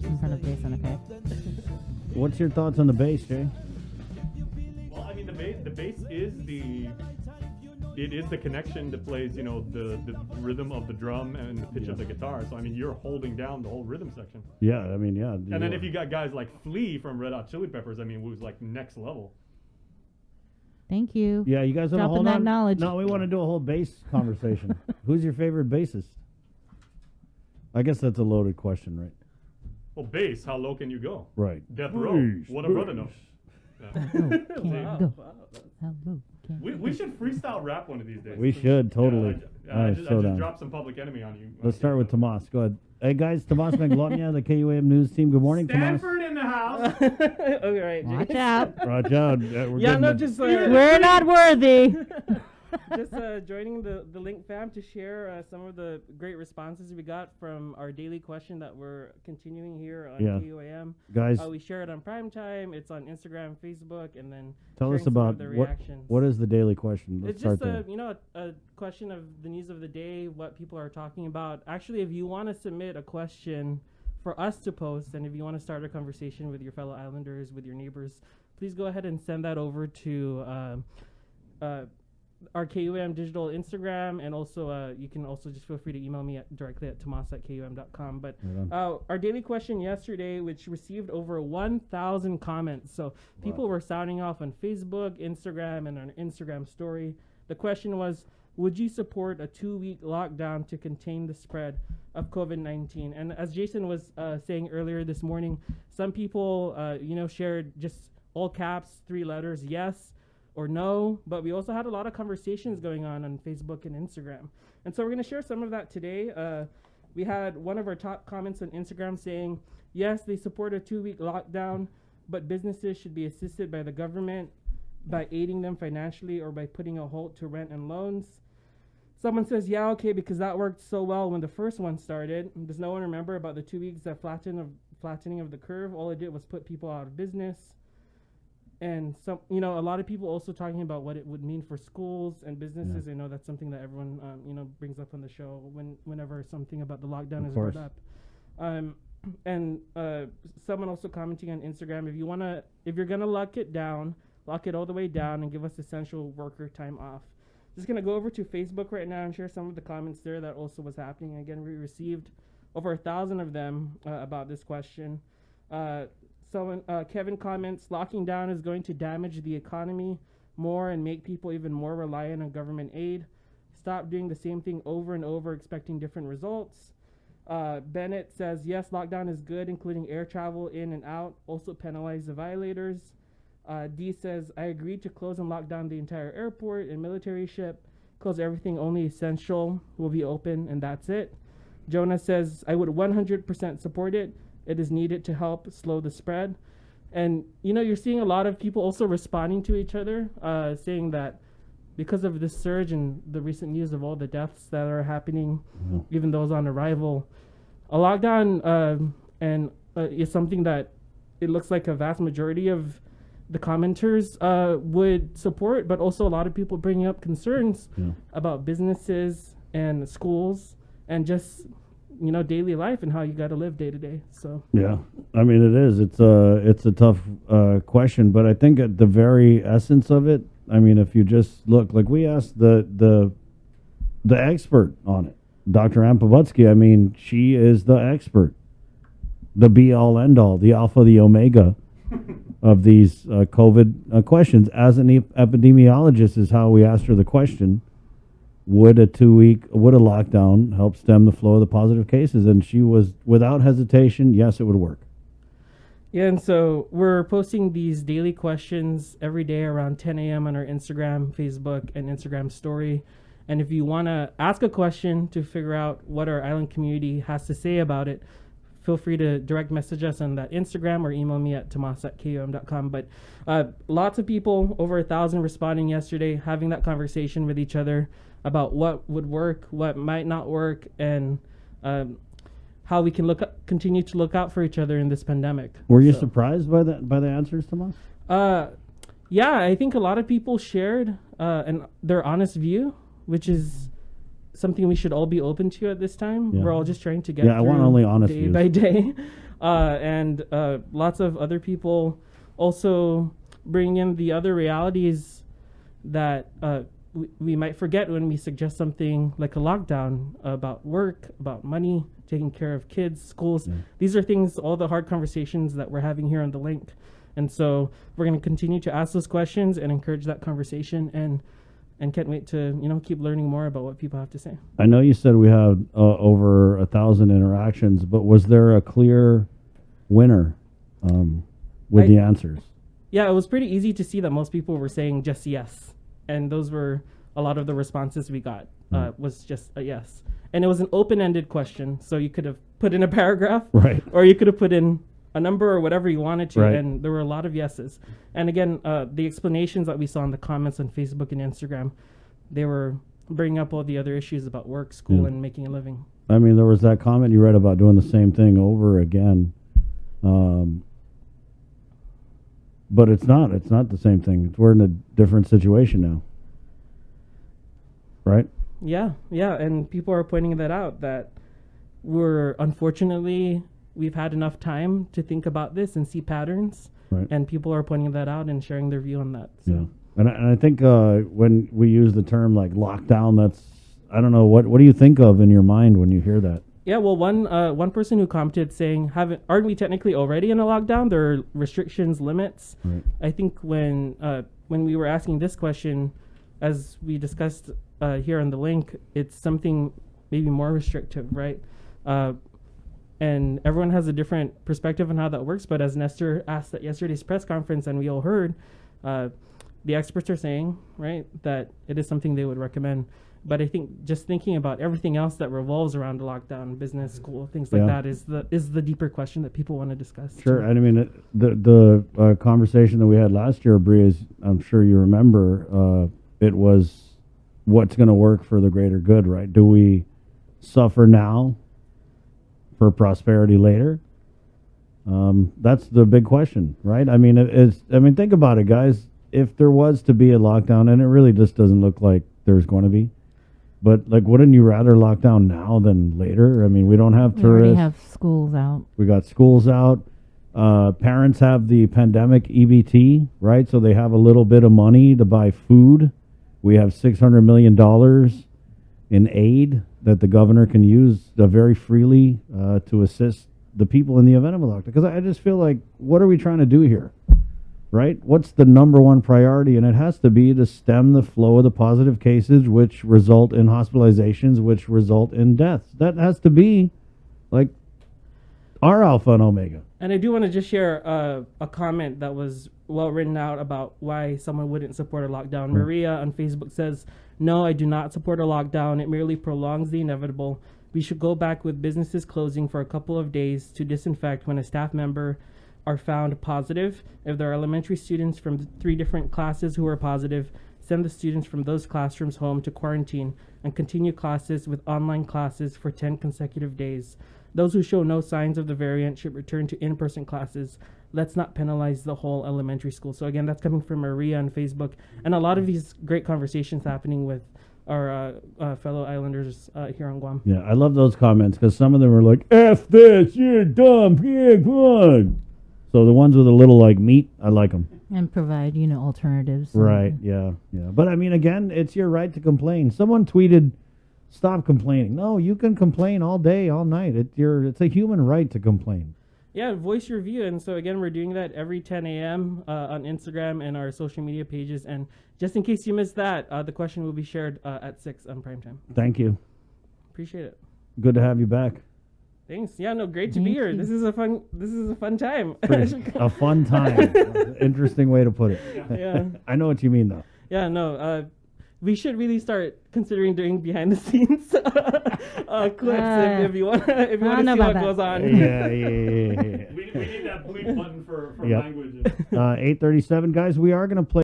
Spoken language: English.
words in front of Jason, okay? What's your thoughts on the bass, Jay? Well, I mean, the bass is the connection that plays, the rhythm of the drum and the pitch of the guitar. So I mean, you're holding down the whole rhythm section. Yeah, I mean, yeah. And then if you got guys like Flea from Red Hot Chili Peppers, I mean, who's like next level. Thank you. Yeah, you guys want to Dropping hold that on? knowledge. No, we want to do a whole bass conversation. Who's your favorite bassist? I guess that's a loaded question, right? Well, bass, how low can you go? Right. Death Row. Bass, What a brother knows. Can't go. Hello, can't We should freestyle rap one of these days. We should, totally. I so just down. dropped some Public Enemy on you. Let's start with Tomas. Go ahead. Hey, guys, Tomas Manglona, the KUAM News Team. Good morning, Tomas. Stanford in the house. Okay, right. Watch out. Watch out. We're Yeah, getting no, the- just We're not worthy. just joining the Link fam to share some of the great responses we got from our daily question that we're continuing here on Yeah. KUAM. Guys, We share it on Primetime. It's on Instagram, Facebook, and then tell sharing us some about of the reactions. what is the daily question. Let's It's start just there. a question of the news of the day, what people are talking about. Actually, if you want to submit a question for us to post, and if you want to start a conversation with your fellow islanders, with your neighbors, please go ahead and send that over to our KUM digital Instagram, and also you can also just feel free to email me directly at tomas@kum.com. But Right our daily question yesterday, which received over 1,000 comments, so people were sounding off on Facebook, Instagram, and on Instagram story. The question was, would you support a 2-week lockdown to contain the spread of COVID-19? And as Jason was saying earlier this morning, some people shared just all caps, 3 letters, yes or no, but we also had a lot of conversations going on Facebook and Instagram. And so we're going to share some of that today. We had one of our top comments on Instagram saying, yes, they support a 2-week lockdown, but businesses should be assisted by the government by aiding them financially or by putting a halt to rent and loans. Someone says, yeah, okay, because that worked so well when the first one started. Does no one remember about the 2 weeks of flattening of the curve? All it did was put people out of business. And some, a lot of people also talking about what it would mean for schools and businesses. Yeah. I know that's something that everyone, brings up on the show whenever something about the lockdown Of is course. brought up. And someone also commenting on Instagram, if you're gonna lock it all the way down and give us essential worker time off. Just gonna go over to Facebook right now and share some of the comments there that also was happening. Again, we received over 1,000 of them about this question. Kevin comments, locking down is going to damage the economy more and make people even more reliant on government aid. Stop doing the same thing over and over, expecting different results. Bennett says, yes, lockdown is good, including air travel in and out. Also penalize the violators. D says, I agreed to close and lock down the entire airport and military ship. Close everything, only essential will be open, and that's it. Jonah says, I would 100% support it. It is needed to help slow the spread. And, you're seeing a lot of people also responding to each other, saying that because of this surge and the recent news of all the deaths that are happening, even those on arrival, a lockdown is something that it looks like a vast majority of the commenters would support, but also a lot of people bringing up concerns about businesses and schools and just daily life and how you got to live day to day. So Yeah, I mean it is. It's a tough question, but I think at the very essence of it, I mean, if you just look, like we asked the expert on it, Dr. Ann Pabutsky. I mean, she is the expert, the be all end all, the alpha, the omega of these COVID questions. As an epidemiologist, is how we asked her the question. Would a lockdown help stem the flow of the positive cases? And she was, without hesitation, yes, it would work. Yeah, and so we're posting these daily questions every day around 10 a.m. on our Instagram, Facebook, and Instagram story. And if you want to ask a question to figure out what our island community has to say about it, feel free to direct message us on that Instagram or email me at tomas@kum.com. But lots of people, over 1,000 responding yesterday, having that conversation with each other about what would work, what might not work, and how we can continue to look out for each other in this pandemic. Were you surprised by the answers, Tomas? Yeah, I think a lot of people shared their honest view, which is something we should all be open to at this time. Yeah. We're all just trying to get I want only honest day views. by day. and lots of other people also bring in the other realities that we might forget when we suggest something like a lockdown about work, about money, taking care of kids, schools. These are things, all the hard conversations that we're having here on the link. And so we're going to continue to ask those questions and encourage that conversation, and can't wait to, keep learning more about what people have to say. I know you said we had over 1,000 interactions, but was there a clear winner with the answers? Yeah, it was pretty easy to see that most people were saying just yes. And those were a lot of the responses we got was just a yes. And it was an open-ended question, so you could have put in a paragraph, Right. or you could have put in a number or whatever you wanted to, Right. and there were a lot of yeses. And again, the explanations that we saw in the comments on Facebook and Instagram, they were bringing up all the other issues about work, school, and making a living. I mean, there was that comment you read about doing the same thing over again. But it's not the same thing. We're in a different situation now. Right? Yeah, and people are pointing that out, that we've had enough time to think about this and see patterns, Right. and people are pointing that out and sharing their view on that. So. Yeah. And I think when we use the term like lockdown, I don't know, what do you think of in your mind when you hear that? Yeah, well, one person who commented saying, aren't we technically already in a lockdown? There are restrictions, limits. Right. I think when we were asking this question, as we discussed here on the link, it's something maybe more restrictive, right? And everyone has a different perspective on how that works. But as Nestor asked at yesterday's press conference, and we all heard, the experts are saying, right, that it is something they would recommend. But I think just thinking about everything else that revolves around the lockdown, business, school, things like that, is the deeper question that people want to discuss. Sure. too. And I mean, the conversation that we had last year, Bree, is, I'm sure you remember, it was what's going to work for the greater good, right? Do we suffer now for prosperity later? That's the big question, right? I mean, think about it, guys. If there was to be a lockdown, and it really just doesn't look like there's going to be, but like, wouldn't you rather lock down now than later? I mean, we don't have We already tourists. have schools out. We got schools out. Parents have the pandemic EBT, right? So they have a little bit of money to buy food. We have $600 million in aid that the governor can use very freely to assist the people in the event of a lockdown. Because I just feel like, what are we trying to do here? Right? What's the number one priority? And it has to be to stem the flow of the positive cases, which result in hospitalizations, which result in deaths. That has to be like our alpha and omega. And I do want to just share a comment that was well written out about why someone wouldn't support a lockdown. Maria on Facebook says, "No, I do not support a lockdown. It merely prolongs the inevitable. We should go back with businesses closing for a couple of days to disinfect when a staff member are found positive. If there are elementary students from 3 different classes who are positive, send the students from those classrooms home to quarantine and continue classes with online classes for 10 consecutive days. Those who show no signs of the variant should return to in-person classes. Let's not penalize the whole elementary school." So again, that's coming from Maria on Facebook, and a lot of these great conversations happening with our fellow islanders here on Guam. Yeah, I love those comments because some of them are like, F this, you're dumb, yeah, come on. So the ones with a little like meat, I like them. And provide, alternatives. Right, yeah. But I mean, again, it's your right to complain. Someone tweeted, stop complaining. No, you can complain all day, all night. It's a human right to complain. Yeah, voice your view. And so again, we're doing that every 10 a.m. On Instagram and our social media pages. And just in case you missed that, the question will be shared at 6 on primetime. Thank you. Appreciate it. Good to have you back. Thanks. Yeah, no, great to Thank be here. you. This is a fun time. A fun time. Interesting way to put it. Yeah. I know what you mean, though. Yeah, no. We should really start considering doing behind the scenes clips if you want to see what goes on. Yeah. We need that bleep button for Yep. language. 8:37, guys. We are going to play